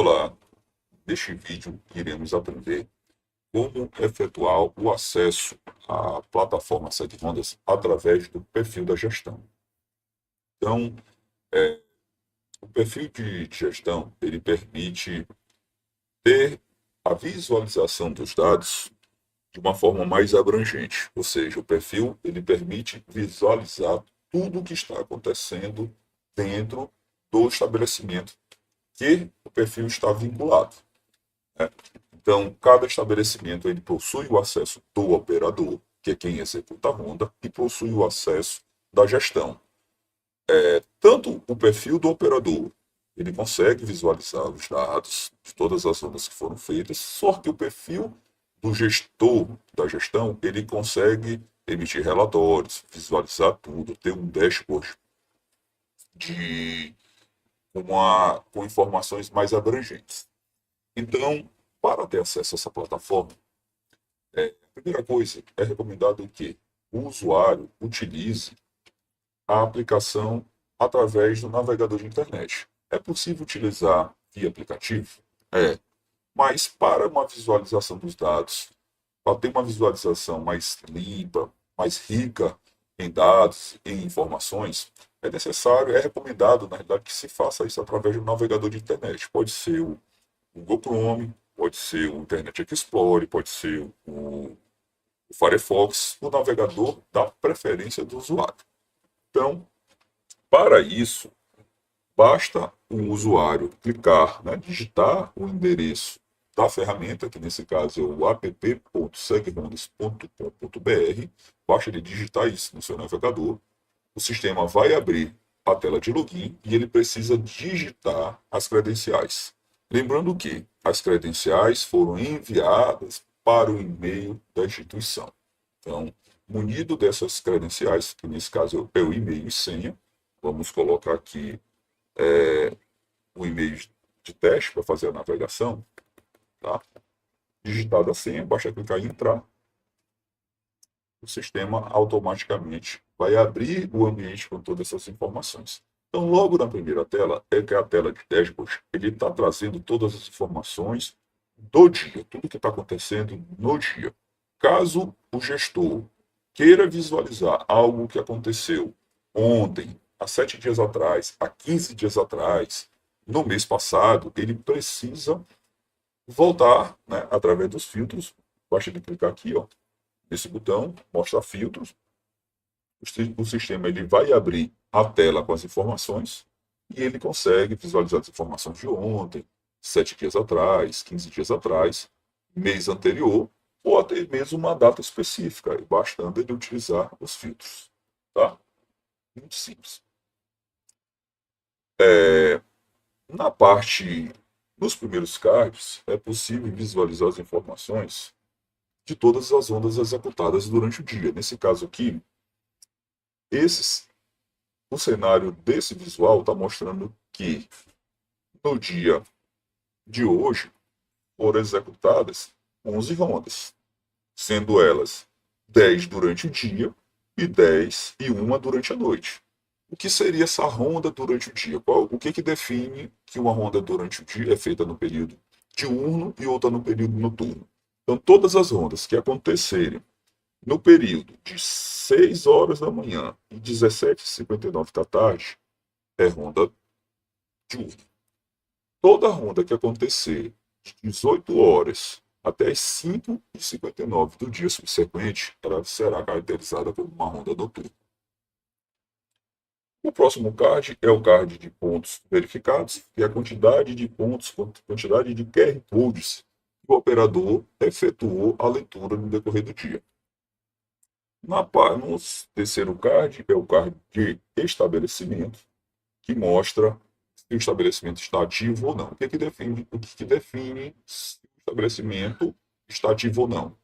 Olá, neste vídeo iremos aprender como efetuar o acesso à plataforma Sete Rondas através do perfil da gestão. Então, o perfil de gestão ele permite ter a visualização dos dados de uma forma mais abrangente, ou seja, o perfil ele permite visualizar tudo o que está acontecendo dentro do estabelecimento que o perfil está vinculado, né? Então, cada estabelecimento ele possui o acesso do operador, que é quem executa a ronda, e possui o acesso da gestão. Tanto o perfil do operador, ele consegue visualizar os dados de todas as rondas que foram feitas, só que o perfil do gestor da gestão, ele consegue emitir relatórios, visualizar tudo, ter um dashboard de com informações mais abrangentes. Então, para ter acesso a essa plataforma, a primeira coisa, é recomendado que o usuário utilize a aplicação através do navegador de internet. É possível utilizar via aplicativo? É, mas para uma visualização dos dados, para ter uma visualização mais limpa, mais rica em dados, em informações, é necessário, é recomendado, na realidade, que se faça isso através do navegador de internet. Pode ser o Google Chrome, pode ser o Internet Explorer, pode ser o Firefox, o navegador da preferência do usuário. Então, para isso, basta o usuário clicar, né, digitar o endereço da ferramenta, que nesse caso é o app.segrondas.com.br, basta ele digitar isso no seu navegador, o sistema vai abrir a tela de login e ele precisa digitar as credenciais. Lembrando que as credenciais foram enviadas para o e-mail da instituição. Então, munido dessas credenciais, que nesse caso é o e-mail e senha, vamos colocar aqui o e-mail de teste para fazer a navegação, tá? Digitada a senha, basta clicar em entrar, o sistema automaticamente vai abrir o ambiente com todas essas informações. Então, logo na primeira tela, é que a tela de dashboard, ele está trazendo todas as informações do dia, tudo que está acontecendo no dia. Caso o gestor queira visualizar algo que aconteceu ontem, há 7 dias atrás, há 15 dias atrás, no mês passado, ele precisa voltar, né, através dos filtros. Basta ele clicar aqui, ó, nesse botão, mostra filtros. O sistema ele vai abrir a tela com as informações e ele consegue visualizar as informações de ontem, 7 dias atrás, 15 dias atrás, mês anterior, ou até mesmo uma data específica, bastando ele utilizar os filtros. Tá? Muito simples. Na parte, nos primeiros cards, é possível visualizar as informações de todas as ondas executadas durante o dia. Nesse caso aqui, o cenário desse visual está mostrando que no dia de hoje foram executadas 11 rondas, sendo elas 10 durante o dia e 10 e uma durante a noite. O que seria essa ronda durante o dia? O que define que uma ronda durante o dia é feita no período diurno e outra no período noturno? Então, todas as rondas que acontecerem no período de 6 horas da manhã e 17h59 da tarde é ronda diurna. Toda ronda que acontecer de 18 horas até as 5h59 do dia subsequente, ela será caracterizada como uma ronda noturna. O próximo card é o card de pontos verificados, que é a quantidade de pontos, quantidade de QR Codes que o operador efetuou a leitura no decorrer do dia. No terceiro card é o card de estabelecimento, que mostra se o estabelecimento está ativo ou não. O que define se o estabelecimento está ativo ou não?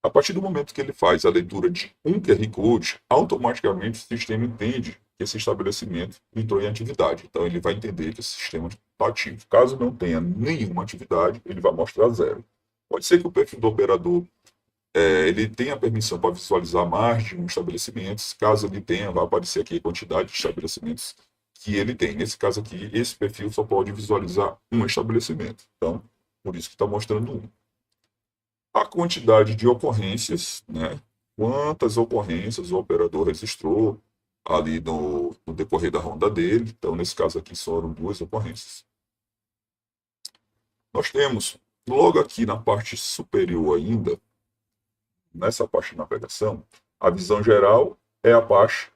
A partir do momento que ele faz a leitura de um QR Code, automaticamente o sistema entende que esse estabelecimento entrou em atividade. Então, ele vai entender que esse sistema está ativo. Caso não tenha nenhuma atividade, ele vai mostrar zero. Pode ser que o perfil do operador ele tenha permissão para visualizar mais de um estabelecimento. Caso ele tenha, vai aparecer aqui a quantidade de estabelecimentos que ele tem. Nesse caso aqui, esse perfil só pode visualizar um estabelecimento. Então, por isso que está mostrando um. A quantidade de ocorrências, né? Quantas ocorrências o operador registrou ali no decorrer da ronda dele. Então, nesse caso aqui, foram 2 ocorrências. Nós temos, logo aqui na parte superior ainda, nessa parte de navegação, a visão geral é a parte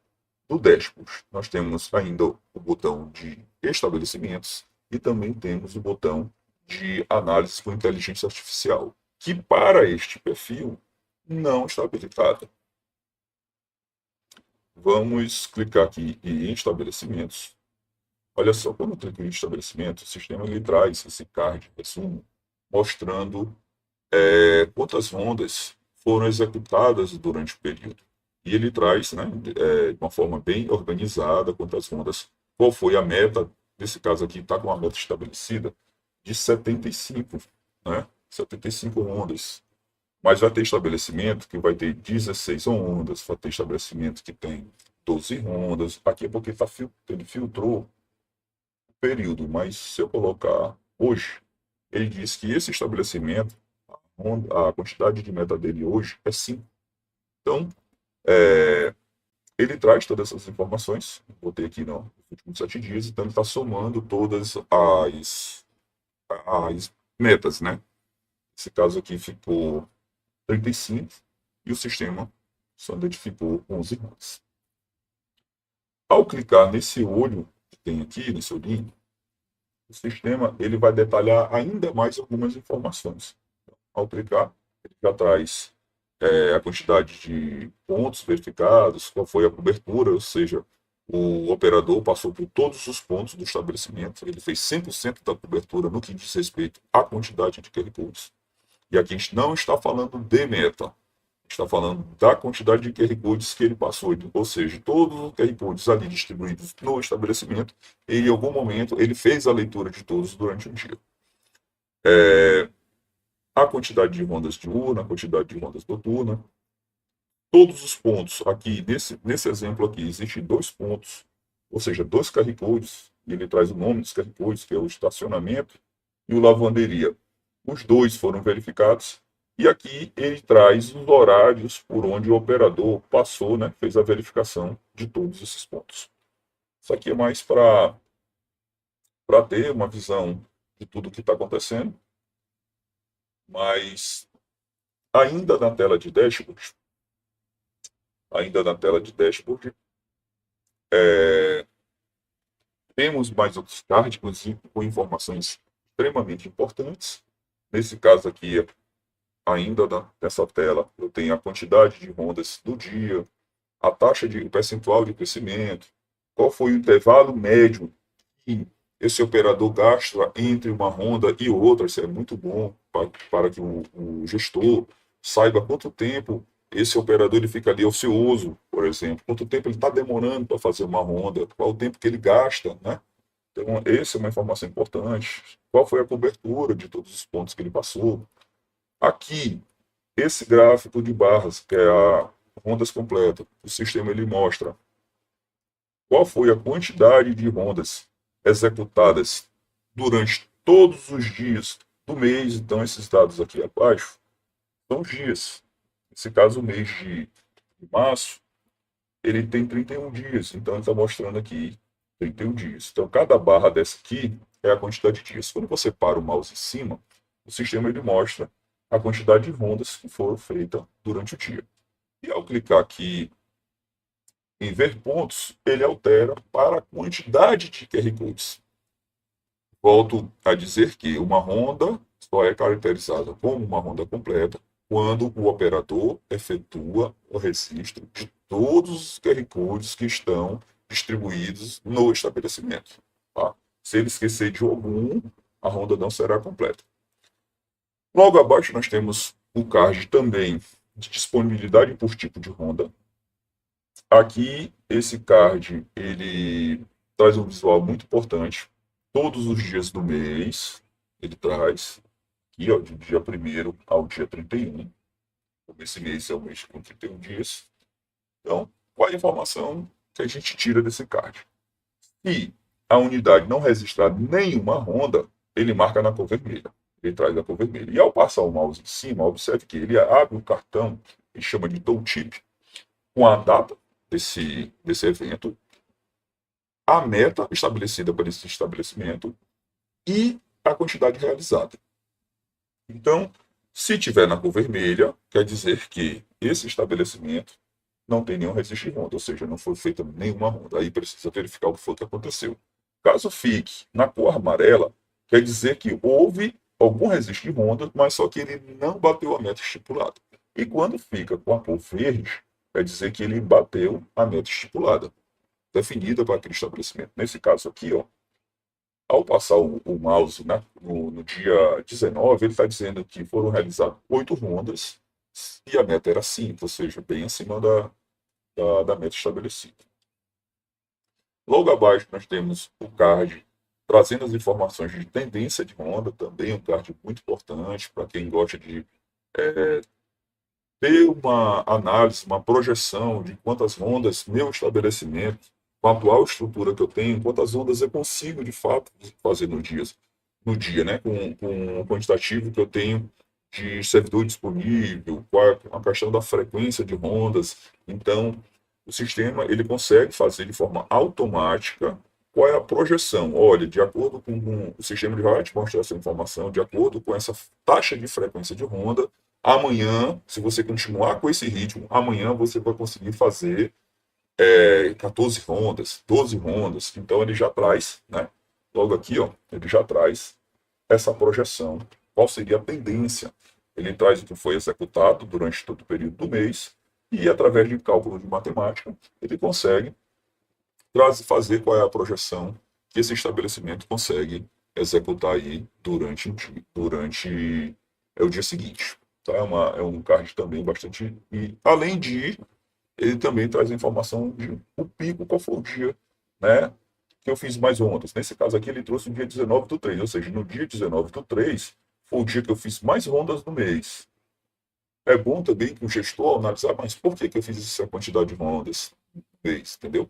do dashboard. Nós temos ainda o botão de estabelecimentos e também temos o botão de análise com inteligência artificial, que para este perfil não está habilitado. Vamos clicar aqui em estabelecimentos. Olha só, quando eu clico em estabelecimento, o sistema ele traz esse card resumo mostrando quantas rondas foram executadas durante o período. E ele traz, né, de uma forma bem organizada, quantas rondas, qual foi a meta, nesse caso aqui está com a meta estabelecida de 75, né, 75 rondas. Mas vai ter estabelecimento que vai ter 16 rondas, vai ter estabelecimento que tem 12 rondas. Aqui é porque ele filtrou o período, mas se eu colocar hoje, ele diz que esse estabelecimento, a quantidade de meta dele hoje é 5. Então, ele traz todas essas informações, botei aqui nos últimos 7 dias, então ele está somando todas as metas, né? Esse caso aqui ficou 35 e o sistema só identificou 11 rondas. Ao clicar nesse olho que tem aqui, nesse olhinho, o sistema ele vai detalhar ainda mais algumas informações. Ao clicar, ele já traz a quantidade de pontos verificados, qual foi a cobertura, ou seja, o operador passou por todos os pontos do estabelecimento, ele fez 100% da cobertura no que diz respeito à quantidade de QR Codes. E aqui a gente não está falando de meta, está falando da quantidade de QR Codes que ele passou, ou seja, todos os QR Codes ali distribuídos no estabelecimento, em algum momento ele fez a leitura de todos durante o dia. A quantidade de rondas diurna, a quantidade de rondas noturna, todos os pontos aqui, nesse exemplo aqui, existem 2 pontos, ou seja, 2 QR Codes, e ele traz o nome dos QR Codes, que é o estacionamento e o lavanderia. Os 2 foram verificados, e aqui ele traz os horários por onde o operador passou, né, fez a verificação de todos esses pontos. Isso aqui é mais para ter uma visão de tudo o que está acontecendo, mas ainda na tela de dashboard, temos mais outros cards com informações extremamente importantes. Nesse caso aqui, ainda nessa tela, eu tenho a quantidade de rondas do dia, a taxa de o percentual de crescimento, qual foi o intervalo médio que esse operador gasta entre uma ronda e outra. Isso é muito bom para que o gestor saiba quanto tempo esse operador ele fica ali ocioso, por exemplo, quanto tempo ele está demorando para fazer uma ronda, qual o tempo que ele gasta, né? Então, essa é uma informação importante. Qual foi a cobertura de todos os pontos que ele passou? Aqui, esse gráfico de barras, que é a rondas completa, o sistema ele mostra qual foi a quantidade de rondas executadas durante todos os dias do mês. Então, esses dados aqui abaixo são os dias. Nesse caso, o mês de março, ele tem 31 dias. Então, ele está mostrando aqui 31 dias. Então, cada barra dessa aqui é a quantidade de dias. Quando você para o mouse em cima, o sistema ele mostra a quantidade de rondas que foram feitas durante o dia. E ao clicar aqui em ver pontos, ele altera para a quantidade de QR Codes. Volto a dizer que uma ronda só é caracterizada como uma ronda completa quando o operador efetua o registro de todos os QR Codes que estão distribuídos no estabelecimento. Tá? Se ele esquecer de algum, a ronda não será completa. Logo abaixo nós temos o card também de disponibilidade por tipo de ronda. Aqui, esse card, ele traz um visual muito importante. Todos os dias do mês, ele traz, aqui, ó, do dia 1º ao dia 31. Esse mês é o mês com 31 dias. Então, qual é a informação que a gente tira desse card? E a unidade não registrar nenhuma ronda, ele marca na cor vermelha. Ele traz a cor vermelha. E ao passar o mouse em cima, observe que ele abre um cartão, que chama de tooltip, com a data desse evento, a meta estabelecida para esse estabelecimento e a quantidade realizada. Então, se tiver na cor vermelha, quer dizer que esse estabelecimento não tem nenhum registro de ronda, ou seja, não foi feita nenhuma ronda. Aí precisa verificar o que foi que aconteceu. Caso fique na cor amarela, quer dizer que houve algum registro de ronda, mas só que ele não bateu a meta estipulada. E quando fica com a cor verde, quer dizer que ele bateu a meta estipulada, definida para aquele estabelecimento. Nesse caso aqui, ó, ao passar o mouse no dia 19, ele está dizendo que foram realizadas 8 rondas e a meta era 5, ou seja, bem acima da meta estabelecida. Logo abaixo nós temos o card trazendo as informações de tendência de ronda, também um card muito importante para quem gosta de ter uma análise, uma projeção de quantas rondas meu estabelecimento, com a atual estrutura que eu tenho, quantas ondas eu consigo de fato fazer no dia, né? Com o quantitativo que eu tenho de servidor disponível, qual é a questão da frequência de rondas. Então, o sistema ele consegue fazer de forma automática qual é a projeção. Olha, de acordo com o sistema, ele vai te mostrar essa informação, de acordo com essa taxa de frequência de ronda, amanhã, se você continuar com esse ritmo, amanhã você vai conseguir fazer 14 rondas, 12 rondas. Então ele já traz, né? Logo aqui, ó, ele já traz essa projeção. Qual seria a tendência? Ele traz o que foi executado durante todo o período do mês e, através de cálculo de matemática, ele consegue fazer qual é a projeção que esse estabelecimento consegue executar aí durante o dia seguinte. Tá? É um card também bastante. E, além de ele também traz a informação de o pico, qual foi o dia, né, que eu fiz mais ondas. Nesse caso aqui, ele trouxe o dia 19/3, ou seja, no dia 19/3 foi o dia que eu fiz mais rondas no mês. É bom também que o gestor analisar, mas por que eu fiz essa quantidade de rondas no mês, entendeu?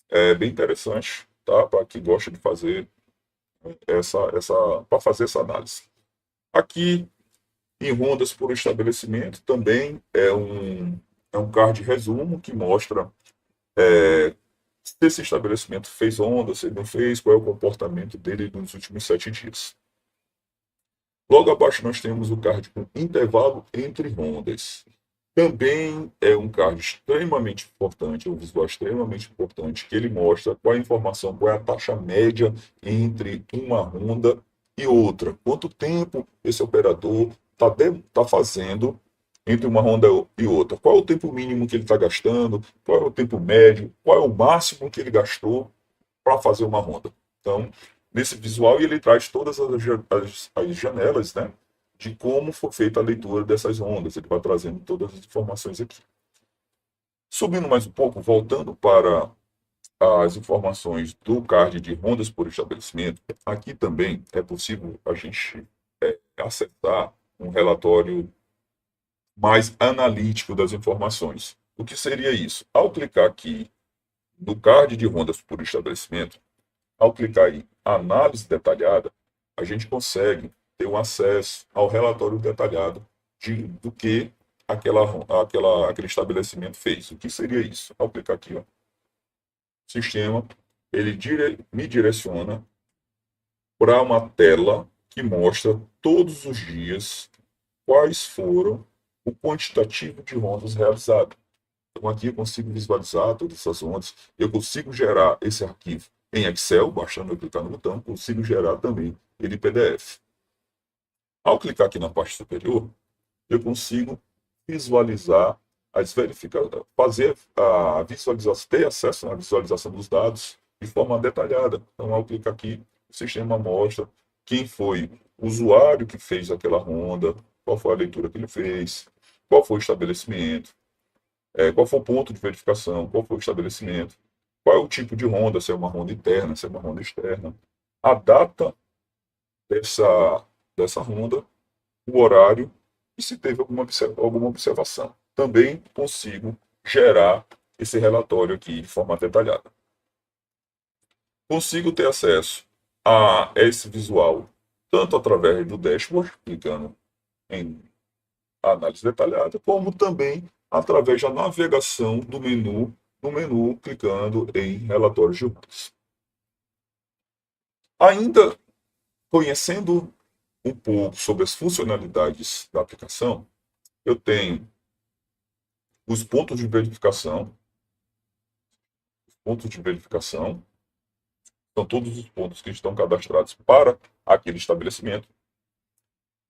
É bem interessante, tá? Para quem gosta de fazer para fazer essa análise. Aqui, em rondas por estabelecimento, também é um card resumo que mostra se esse estabelecimento fez onda, se ele não fez, qual é o comportamento dele nos últimos 7 dias. Logo abaixo nós temos o card com intervalo entre rondas. Também é um card extremamente importante, um visual extremamente importante, que ele mostra qual é a informação, qual é a taxa média entre uma ronda e outra. Quanto tempo esse operador está fazendo entre uma ronda e outra. Qual é o tempo mínimo que ele está gastando, qual é o tempo médio, qual é o máximo que ele gastou para fazer uma ronda. Então, nesse visual, ele traz todas as janelas, né, de como foi feita a leitura dessas ondas. Ele vai trazendo todas as informações aqui. Subindo mais um pouco, voltando para as informações do card de rondas por estabelecimento, aqui também é possível a gente acessar um relatório mais analítico das informações. O que seria isso? Ao clicar aqui no card de rondas por estabelecimento, ao clicar em análise detalhada, a gente consegue ter um acesso ao relatório detalhado do que aquele estabelecimento fez. O que seria isso? Ao clicar aqui, ó, o sistema ele me direciona para uma tela que mostra todos os dias quais foram o quantitativo de rondas realizado. Então aqui eu consigo visualizar todas essas ondas, eu consigo gerar esse arquivo em Excel, bastando eu clicar no botão, consigo gerar também ele em PDF. Ao clicar aqui na parte superior, eu consigo visualizar fazer a visualização, ter acesso à visualização dos dados de forma detalhada. Então, ao clicar aqui, o sistema mostra quem foi o usuário que fez aquela ronda, qual foi a leitura que ele fez, qual foi o estabelecimento, qual foi o ponto de verificação, qual foi o estabelecimento, qual é o tipo de ronda, se é uma ronda interna, se é uma ronda externa, a data dessa ronda, o horário e se teve alguma observação. Também consigo gerar esse relatório aqui de forma detalhada. consigo ter acesso a esse visual tanto através do dashboard, clicando em análise detalhada, como também através da navegação do menu, no menu clicando em relatórios de rotas. Ainda conhecendo um pouco sobre as funcionalidades da aplicação, eu tenho os pontos de verificação. Os pontos de verificação são todos os pontos que estão cadastrados para aquele estabelecimento.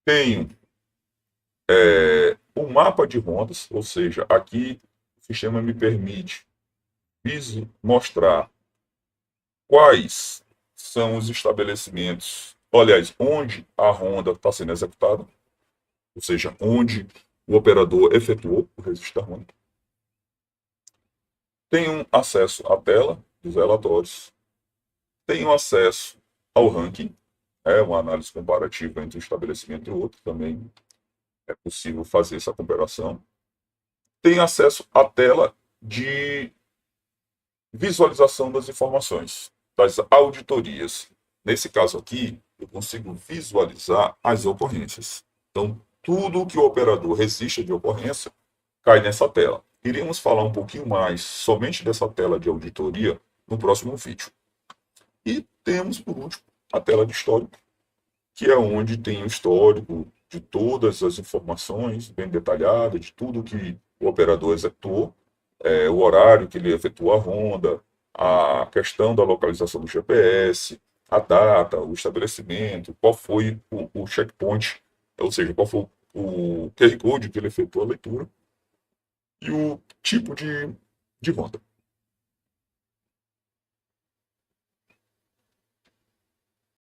Tenho o mapa de rondas, ou seja, aqui o sistema me permite mostrar quais são os estabelecimentos, aliás, onde a ronda está sendo executada, ou seja, onde o operador efetuou o registro da ronda. Tenho acesso à tela dos relatórios, tenho acesso ao ranking, uma análise comparativa entre um estabelecimento e outro, também é possível fazer essa comparação. Tenho acesso à tela de visualização das informações, das auditorias. Nesse caso aqui, eu consigo visualizar as ocorrências. Então, tudo que o operador registra de ocorrência cai nessa tela. Iremos falar um pouquinho mais somente dessa tela de auditoria no próximo vídeo. E temos, por último, a tela de histórico, que é onde tem o histórico de todas as informações bem detalhada, de tudo que o operador executou, o horário que ele efetuou a ronda, a questão da localização do GPS, a data, o estabelecimento, qual foi o checkpoint, ou seja, qual foi o QR Code que ele efetuou a leitura, e o tipo de ronda.